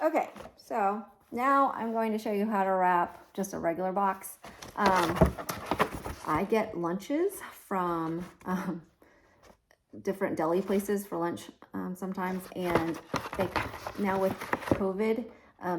Okay, so now I'm going to show you how to wrap just a regular box. I get lunches from different deli places for lunch sometimes, and now with COVID,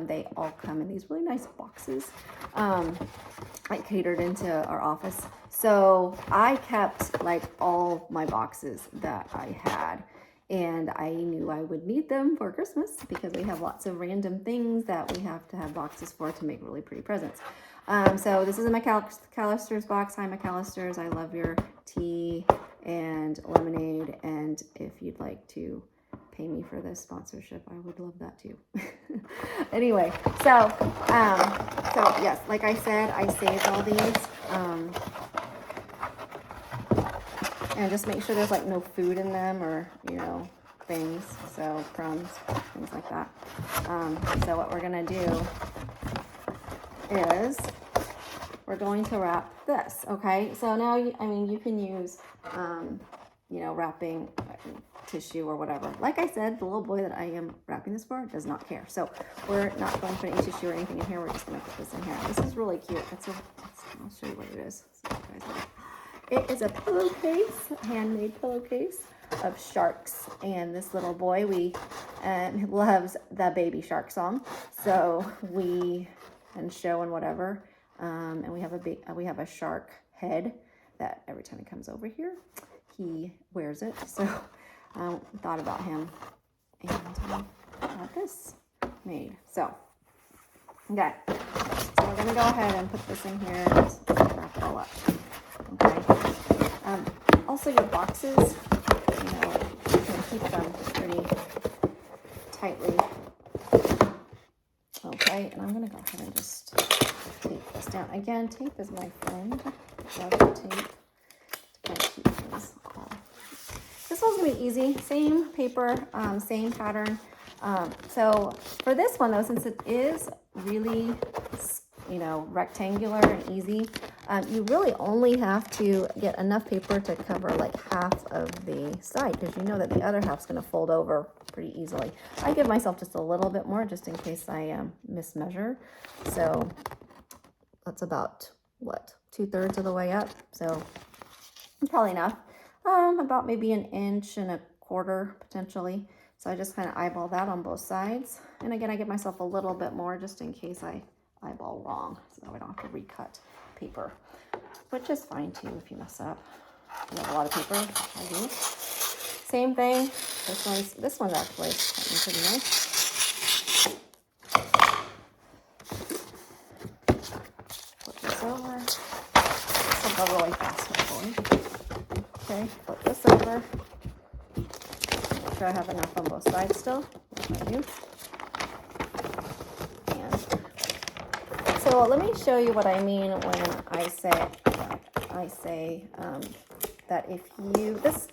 they all come in these really nice boxes, like catered into our office. So I kept like all my boxes that I had, and I knew I would need them for Christmas because we have lots of random things that we have to have boxes for to make really pretty presents. So this is a McAllister's box. Hi McAllister's, I love your tea and lemonade, and if you'd like to pay me for this sponsorship, I would love that too. Anyway, so yes, like I said, I saved all these, and just make sure there's like no food in them or, you know, things, so crumbs, things like that. So what we're gonna do is we're going to wrap this, okay? So now, you can use, you know, wrapping tissue or whatever. Like I said, the little boy that I am wrapping this for does not care. So we're not going to put any tissue or anything in here. We're just going to put this in here. This is really cute. I'll show you what it is. So you guys know. It is a pillowcase, a handmade pillowcase of sharks. And this little boy, loves the baby shark song. So and show and whatever. And we have a shark head that every time he comes over here, he wears it. So I thought about him and got this made. So, okay. So we're going to go ahead and put this in here and just wrap it all up. Okay. Also, your boxes, you know, you can keep them pretty tightly. Okay, and I'm going to go ahead and just tape this down. Again, tape is my friend. Love the tape. This one's gonna be easy. Same paper, same pattern. So for this one though, since it is really, you know, rectangular and easy, you really only have to get enough paper to cover like half of the side, because you know that the other half's gonna fold over pretty easily. I give myself just a little bit more just in case I mismeasure. So that's about, what, 2/3 of the way up. So probably enough. About maybe 1.25 inches potentially. So I just kind of eyeball that on both sides. And again, I give myself a little bit more just in case I eyeball wrong, so that I don't have to recut paper, which is fine too if you mess up. You have a lot of paper, I do. Same thing. This one's actually pretty nice. Flip this over. This will go really fast, hopefully. Okay, flip this over. Make sure I have enough on both sides still. Yes, I do. And so let me show you what I mean when I say that if you, this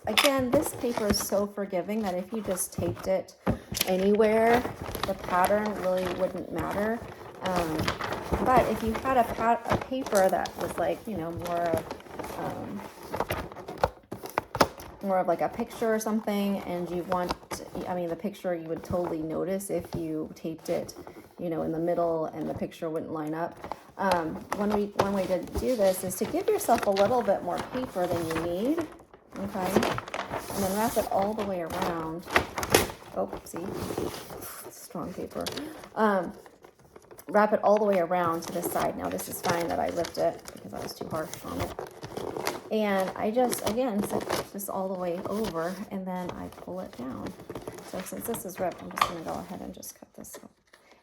paper is so forgiving that if you just taped it anywhere, the pattern really wouldn't matter. But if you had a paper that was like, you know, more of like a picture or something, and you want, the picture you would totally notice if you taped it, you know, in the middle and the picture wouldn't line up. One way to do this is to give yourself a little bit more paper than you need, okay? And then wrap it all the way around. Oh, see? Strong paper. Wrap it all the way around to this side. Now this is fine that I lift it because I was too harsh on it. And I just, again, set this all the way over, and then I pull it down. So since this is ripped, I'm just going to go ahead and just cut this up.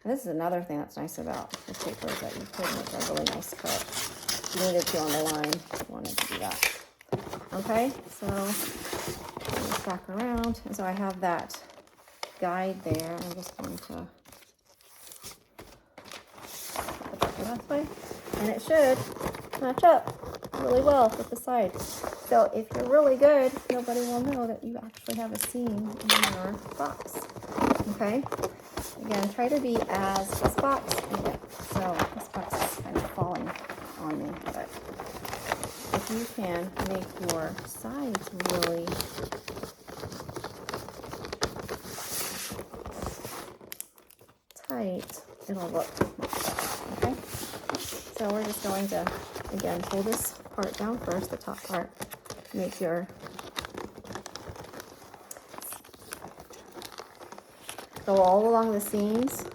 And this is another thing that's nice about this paper, is that you could make a really nice cut. If you needed to on the line, if you wanted to do that. Okay, so I'm just back around. And so I have that guide there. I'm just going to put it that way. And it should match up really well with the side. So if you're really good, nobody will know that you actually have a seam in your box. Okay? Again, try to be as this box, so this box is kind of falling on me, but if you can make your sides really tight, it'll look much better, okay? So we're just going to, again, pull this part down first, the top part, make your, go all along the seams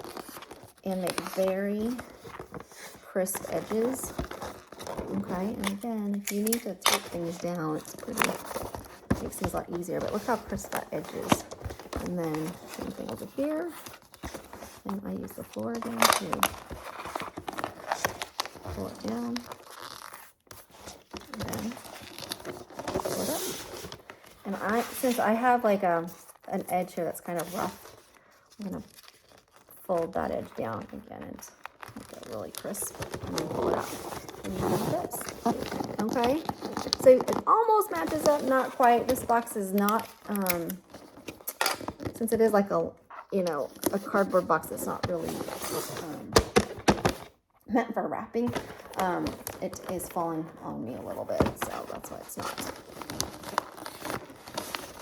and make very crisp edges, okay? And again, if you need to take things down, it's pretty, makes things a lot easier, but look how crisp that edge is. And then same thing over here, and I use the floor again to pull it down, and then pull it up. And since I have like an edge here that's kind of rough, I'm gonna fold that edge down again and make it really crisp, and then pull it out. And you have this. Okay, so it almost matches up, not quite. This box is not, since it is like a, you know, a cardboard box that's not really meant for wrapping, it is falling on me a little bit, so that's why it's not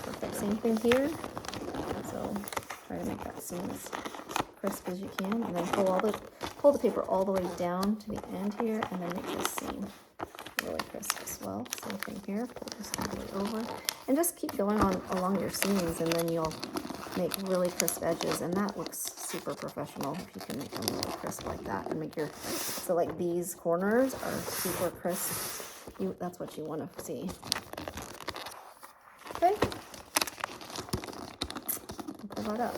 perfect. Same thing here. So try to make that seam as crisp as you can, and then pull the paper all the way down to the end here, and then make this seam really crisp as well. Same thing here. Pull this all the way over, and just keep going on along your seams, and then you'll make really crisp edges, and that looks super professional if you can make them really crisp like that, and make your, so like these corners are super crisp. That's what you want to see. Okay, pull that up.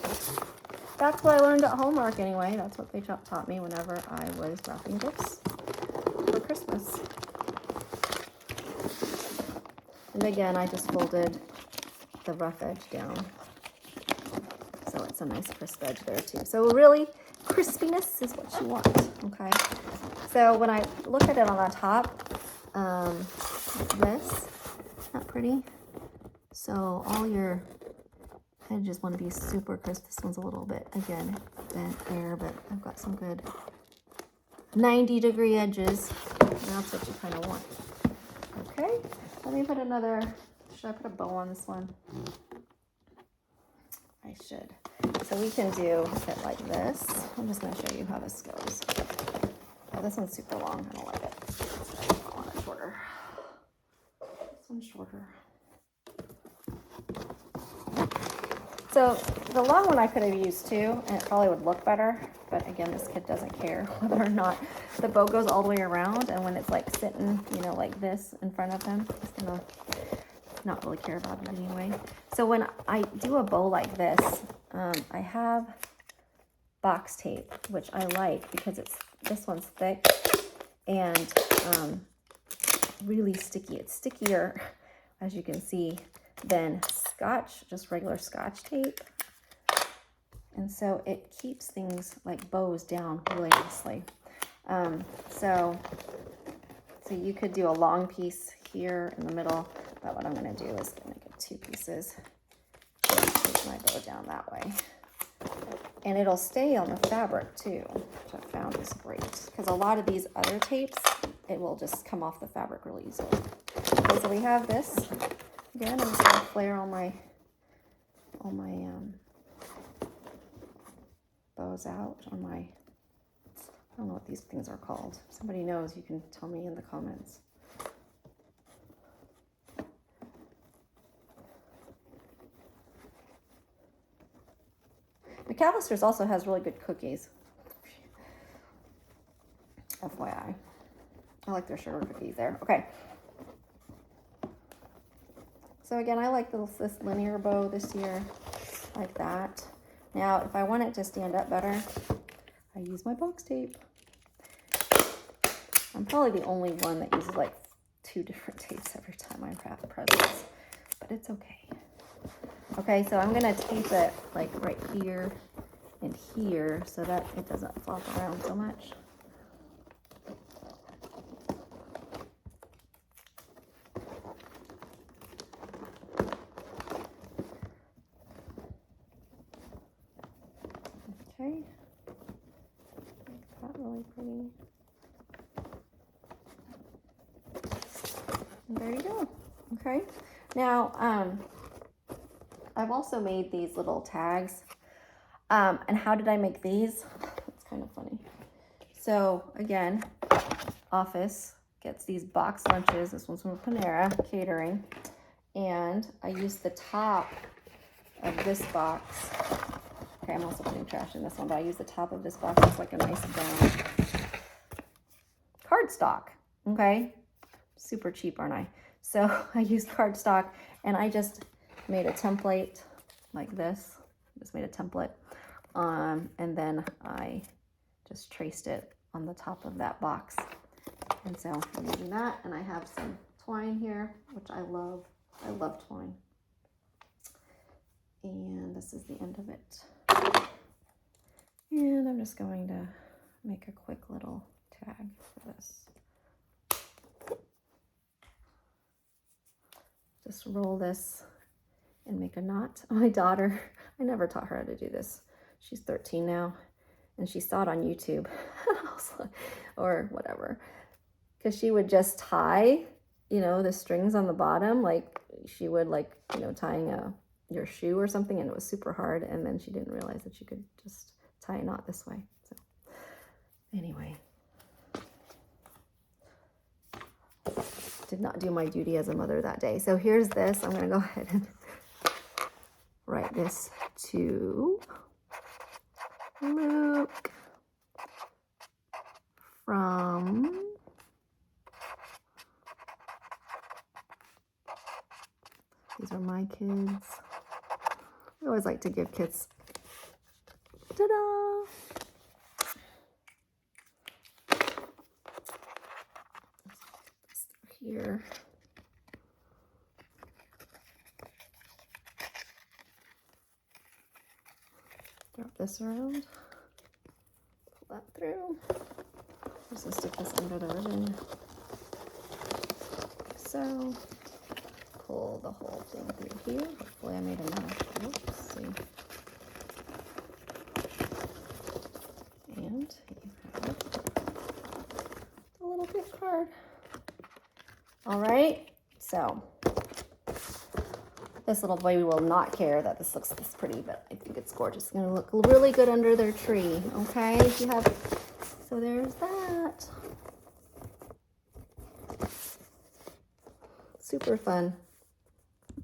That's what I learned at Hallmark anyway. That's what they taught me whenever I was wrapping gifts for Christmas. And again, I just folded the rough edge down, so it's a nice crisp edge there too. So really, crispiness is what you want, okay? So when I look at it on the top, like this, not pretty. So all your edges want to be super crisp. This one's a little bit, again, bent there, but I've got some good 90-degree edges. That's what you kind of want. Okay, let me put another, should I put a bow on this one? I should. So we can do it like this. I'm just going to show you how this goes. Oh, this one's super long. I don't like it. I want it shorter. This one's shorter. So the long one I could have used too, and it probably would look better. But again, this kid doesn't care whether or not the bow goes all the way around. And when it's like sitting, you know, like this in front of him, he's gonna not really care about it anyway. So when I do a bow like this, I have box tape, which I like because this one's thick and really sticky. It's stickier, as you can see, than Scotch, just regular Scotch tape. And so it keeps things like bows down really nicely. So you could do a long piece here in the middle, but what I'm going to do is make it 2 pieces. Take my bow down that way. And it'll stay on the fabric too, which I found is great. Because a lot of these other tapes, it will just come off the fabric really easily. Okay, so we have this. Again, I'm just going to flare all my bows out on my, I don't know what these things are called. If somebody knows, you can tell me in the comments. McAllister's also has really good cookies. FYI. I like their sugar cookies there. Okay. So again, I like this linear bow this year, like that. Now, if I want it to stand up better, I use my box tape. I'm probably the only one that uses like 2 different tapes every time I wrap presents, but it's okay. Okay, so I'm gonna tape it like right here and here so that it doesn't flop around so much. Okay, make that really pretty. And there you go. Okay, now I've also made these little tags. And how did I make these? It's kind of funny. So again, Office gets these box lunches. This one's from Panera Catering. And I used the top of this box. Okay, I'm also putting trash in this one, but I use the top of this box. It's like a nice brown cardstock. Okay, super cheap, aren't I? So I used cardstock, and I just made a template like this. Just made a template, and then I just traced it on the top of that box. And so I'm using that, and I have some twine here, which I love. I love twine. And this is the end of it. And I'm just going to make a quick little tag for this. Just roll this and make a knot. My daughter, I never taught her how to do this. She's 13 now, and she saw it on YouTube or whatever, because she would just tie, you know, the strings on the bottom, like she would, like, you know, tying your shoe or something, and it was super hard, and then she didn't realize that you could just tie a knot this way. So anyway, did not do my duty as a mother that day. So here's this. I'm gonna go ahead and write this to Luke from these are my kids. I always like to give kids, ta-da! Here. Wrap this around, pull that through. Just gonna stick this under the ribbon, like so. Pull the whole thing through here. Hopefully I made enough. Oops, see. And you have the little gift card. All right, so this little boy will not care that this looks this pretty, but I think it's gorgeous. It's gonna look really good under their tree, okay? If you have, so there's that. Super fun.